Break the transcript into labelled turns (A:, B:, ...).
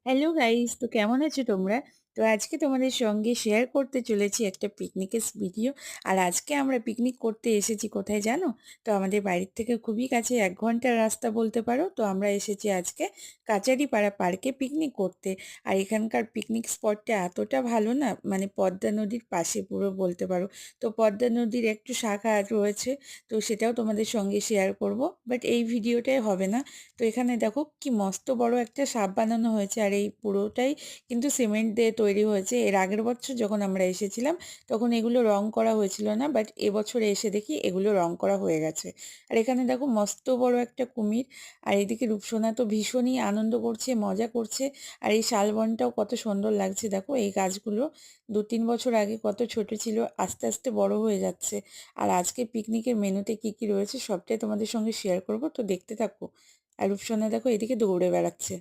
A: Hello guys, তো কেমন আছো তোমরা? তো আজকে তোমাদের সঙ্গে শেয়ার করতে চলেছি একটা পিকনিকের ভিডিও। আর আজকে আমরা পিকনিক করতে এসেছি কোথায় জানো? তো আমাদের বাড়ির থেকে খুবই কাছে, 1 ঘন্টার রাস্তা বলতে পারো। তো আমরা এসেছি আজকে কাচারিপাড়া পার্কে পিকনিক করতে। আর এখানকার পিকনিক স্পটটা এতটা ভালো না, মানে পদ্মা নদীর পাশে পুরো বলতে পারো। তো পদ্মা নদীর একটু শাখা রয়েছে, তো সেটাও তোমাদের সঙ্গে শেয়ার করব। বাট এই ভিডিওটাই হবে না। তো এখানে দেখো কি মস্ত বড় একটা সাপ বানানো হয়েছে, আর এই পুরোটাই কিন্তু সিমেন্ট দিয়ে তৈরি হয়েছে। এর আগের বছর যখন আমরা এসেছিলাম তখন এগুলো রং করা হয়েছিল না, বাট এবছরে এসে দেখি এগুলো রং করা হয়ে গেছে। আর এখানে দেখো মস্ত বড় একটা কুমির। আর এদিকে রূপসোনা তো ভীষণই আনন্দ করছে, মজা করছে। আর এই শালবনটাও কত সুন্দর লাগছে, দেখো এই গাছগুলো 2-3 বছর আগে কত ছোট ছিল, আস্তে আস্তে বড় হয়ে যাচ্ছে। আর আজকে পিকনিকের মেনুতে কি কি রয়েছে সবটাই তোমাদের সঙ্গে শেয়ার করব, তো দেখতে থাকো। আর রূপসোনা দেখো এদিকে দৌড়ে বেড়াচ্ছে।